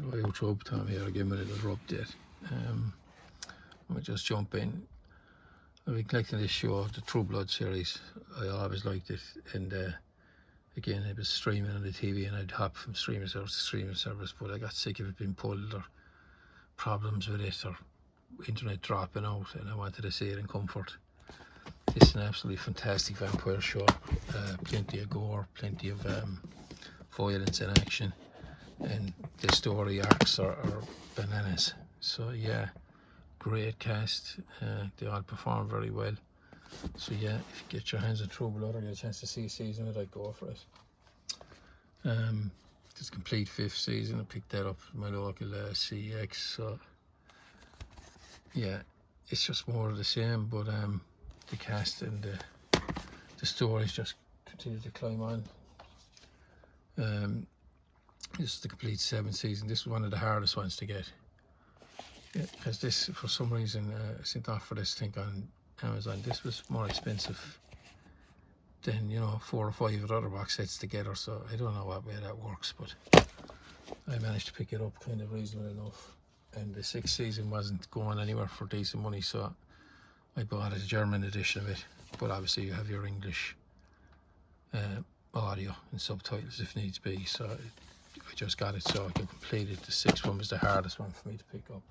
Hello YouTube, Tom here again with a little update. I'll just jump in. I've been collecting this show, the Trublood series. I always liked it, and again it was streaming on the TV and I'd hop from streaming service to streaming service, but I got sick of it being pulled or problems with it or internet dropping out, and I wanted to see it in comfort. This is an absolutely fantastic vampire show, plenty of gore, plenty of violence and action, and the story arcs are bananas. So yeah, great cast, they all perform very well. So yeah, if you get your hands on Trublood or get a chance to see a season of it, I'd go for it. This complete 5th season, I picked that up at my local CX, so yeah, it's just more of the same, but the cast and the stories just continue to climb on. This is the complete 7th season. This is one of the hardest ones to get. Yeah, because this, for some reason, I sent off for this thing on Amazon. This was more expensive than, 4 or 5 other box sets together. So I don't know what way that works, but I managed to pick it up kind of reasonable enough. And the 6th season wasn't going anywhere for decent money, so I bought a German edition of it. But obviously you have your English audio and subtitles if needs be. So I just got it so I could complete it. The 6th one was the hardest one for me to pick up.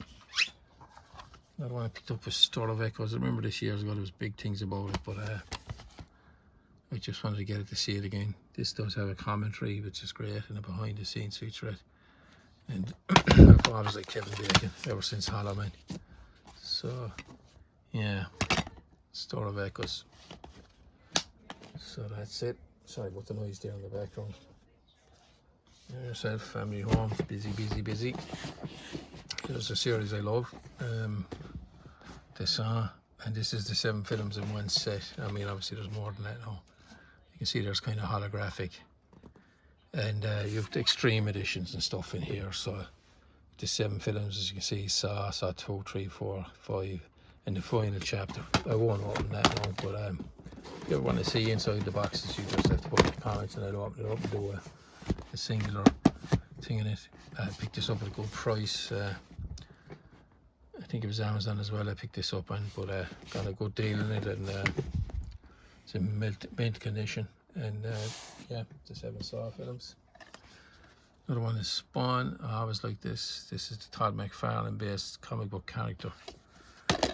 Another one I picked up was Store of Echoes. I remember this years ago there was big things about it, but I just wanted to get it to see it again. This does have a commentary which is great, and a behind the scenes featurette. And I've always liked Kevin Bacon ever since Hollow Man. So yeah, Store of Echoes. So that's it. Sorry about the noise there in the background. Yourself, family, home, busy, busy, busy. Here's a series I love, The Saw, and this is the 7 films in one set. I mean, obviously there's more than that now. You can see there's kind of holographic, and you have the extreme editions and stuff in here. So the 7 films, as you can see, Saw 2, 3, 4, 5, and the final chapter. I won't open that now, but if you ever want to see inside the boxes, you just have to put the comments and I'll open it up and do a singular thing in it. I picked this up at a good price. I think it was Amazon as well I picked this up on, but got a good deal in it, and it's in mint condition. And yeah, the 7 Saw films. Another one is Spawn. I always like this. This is the Todd McFarlane based comic book character.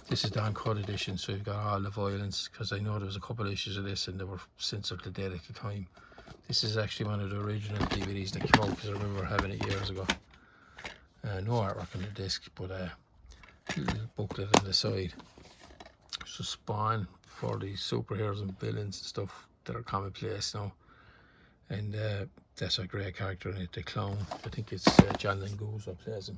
This is the uncut edition, so you've got all the violence, because I know there was a couple of issues of this and they were censored to death at the time. This is actually one of the original DVDs that came out, because I remember having it years ago. No artwork on the disc, but a little booklet on the side. So Spawn for the superheroes and villains and stuff that are commonplace now. And that's a great character in it, the clown. I think it's John Goose that plays him.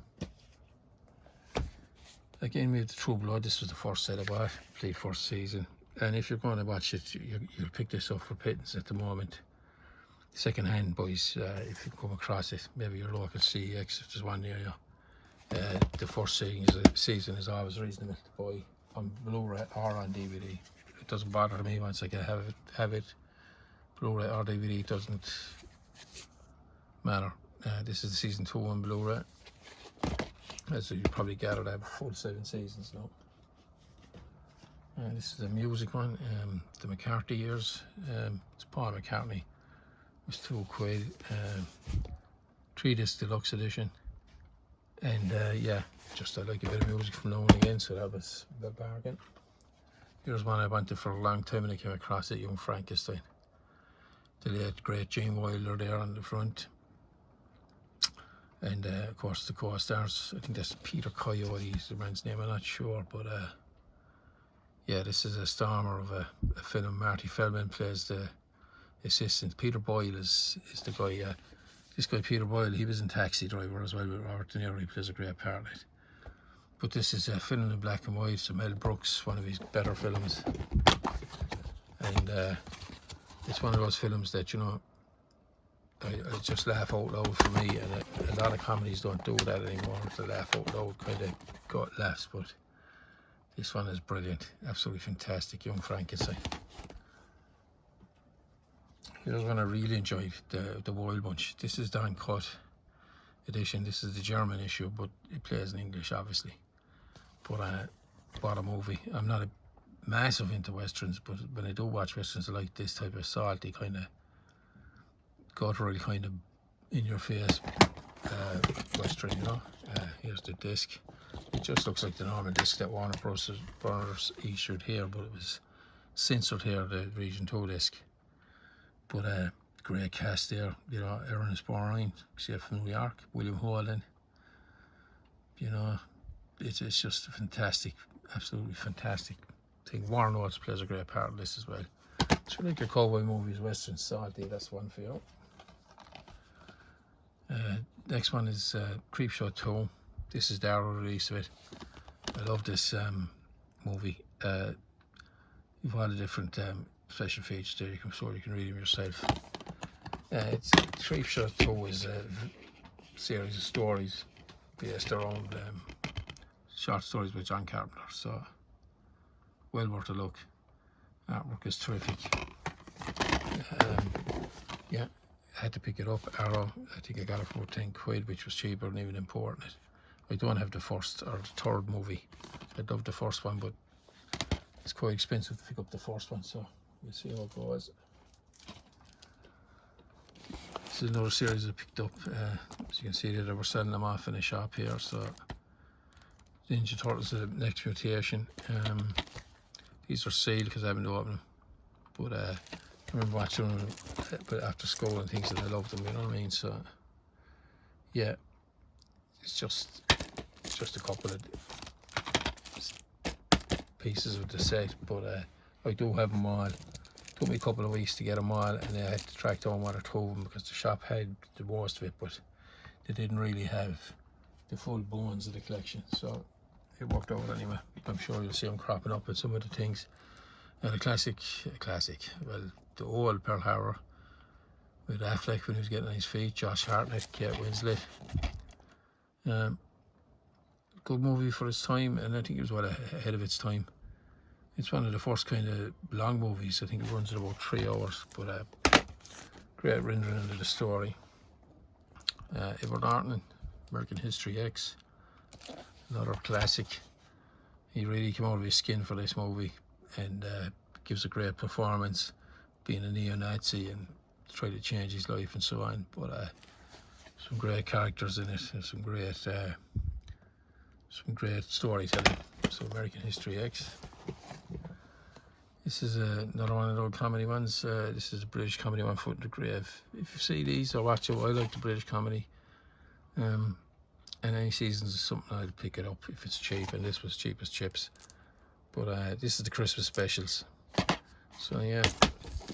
Again, we have the Trublood. This was the first set I bought, played 1st season. And if you're going to watch it, you'll pick this up for pittance at the moment. Second hand, boys, if you come across it, maybe your local CEX if there's one near you. The 1st season is always reasonable to buy on Blu-ray or on DVD. It doesn't bother me once I can have it. Blu-ray or DVD, doesn't matter. This is the season 2 on Blu-ray. As you probably gathered, I have a full 7 seasons now. This is a music one, the McCartney years. It's Paul McCartney. It was £2. 3-disc deluxe edition. And yeah, just I like a bit of music from now and again, so that was a bargain. Here's one I wanted for a long time and I came across it, Young Frankenstein. The late great Gene Wilder there on the front. And of course the co-stars, I think that's Peter Coyote is the man's name, I'm not sure, but yeah, this is a stormer of a film. Marty Feldman plays the assistant. Peter Boyle is the guy. This guy Peter Boyle, he was in Taxi Driver as well with Robert De Niro. He plays a great part in it. But this is a film in black and white, so Mel Brooks, one of his better films. And it's one of those films that, I just laugh out loud for me, and a lot of comedies don't do that anymore. The laugh out loud kind of got laughs, but this one is brilliant, absolutely fantastic. Young Frankenstein. Here's one I really enjoyed, the Wild Bunch. This is the uncut edition. This is the German issue, but it plays in English, obviously. But what a movie. I'm not a massive into westerns, but when I do watch westerns, I like this type of salty kind of guttural kind of in your face western, you know. Here's the disc. It just looks like the normal disc that Warner Brothers issued here, but it was censored here, the Region 2 disc. But great cast there, you know. Ernest Borgnine, from New York, William Holden, you know. It's just a fantastic, absolutely fantastic thing. Warren Oates plays a great part in this as well. So like your cowboy movies, western, salty, that's one for you. Next one is Creepshow 2. This is the Arrow release of it. I love this movie. You've all the different special features there. You can read them yourself. It's Creepshow 2 is a series of stories based around short stories by John Carpenter. So well worth a look. Artwork is terrific. Yeah, I had to pick it up. Arrow, I think I got it for £10, which was cheaper than even importing it. I don't have the first or the third movie. I love the first one, but it's quite expensive to pick up the first one, so we'll see how it goes. This is another series I picked up. As you can see there, they were selling them off in a shop here. So Ninja Turtles, the next mutation. These are sealed because I haven't opened them. But I remember watching them after school and things, and I loved them, you know what I mean? So yeah, it's just a couple of pieces of the set, but I do have them all. It took me a couple of weeks to get them all, and I had to track down one or two of them because the shop had the most of it, but they didn't really have the full bones of the collection, so it worked out anyway. I'm sure you'll see them cropping up with some of the things. And a classic, well, the old Pearl Harbor with Affleck when he was getting on his feet, Josh Hartnett, Kate Winslet. Good movie for its time, and I think it was well ahead of its time. It's one of the first kind of long movies. I think it runs at about 3 hours, but great rendering of the story. Edward Norton, American History X, another classic. He really came out of his skin for this movie, and gives a great performance, being a neo-Nazi and try to change his life and so on. But some great characters in it, and some great storytelling. So American History X. This is another one of the old comedy ones. This is a British comedy, One Foot in the Grave. If you see these or watch it, I like the British comedy. And any seasons is something I'd pick it up if it's cheap, and this was cheap as chips. But this is the Christmas specials. So yeah,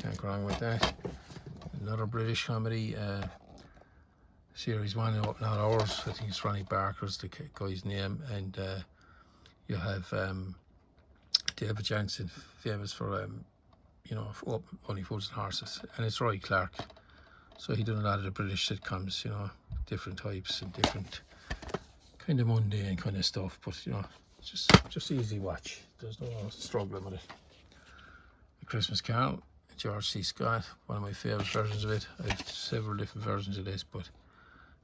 can't go wrong with that. Another British comedy. Series 1, not ours. I think it's Ronnie Barker's the guy's name, and you have David Jansen, famous for you know, for Only Fools and Horses, and it's Roy Clark. So he done a lot of the British sitcoms, you know, different types and different kind of mundane kind of stuff, but you know, just easy watch. There's no struggling with it. A Christmas Carol, George C. Scott, one of my favourite versions of it. I have several different versions of this, but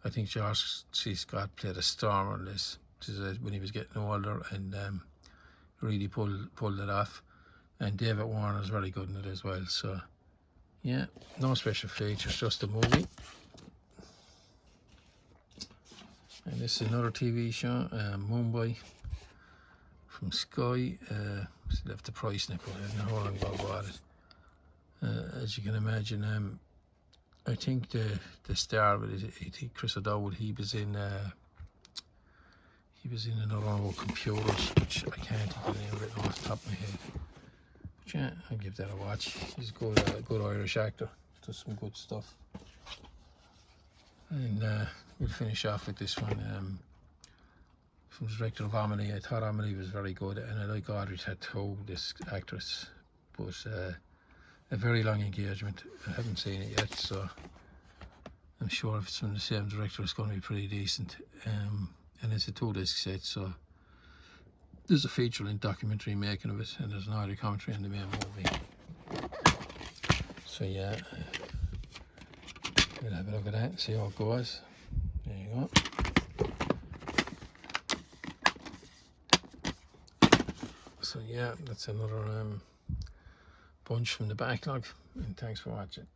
I think George C. Scott played a storm on this. This is when he was getting older, and really pulled it off. And David Warner is very good in it as well. So yeah, no special features, just a movie. And this is another TV show, Mumbai, from Sky. Left the price in it, but I don't know how long ago I bought it. As you can imagine, I think the star of it, I think Chris O'Dowd, he was in another one about computers, which I can't think of the name written off the top of my head. But yeah, I'll give that a watch. He's a good Irish actor, does some good stuff. And we'll finish off with this one from the director of Amelie. I thought Amelie was very good, and I like Audrey Tautou, this actress, but a very long engagement. I haven't seen it yet, so I'm sure if it's from the same director, it's going to be pretty decent. And it's a 2-disc set, so there's a feature-length documentary making of it, and there's an audio commentary on the main movie. So yeah, we'll have a look at that and see how it goes. There you go. So yeah, that's another bunch from the backlog, and thanks for watching.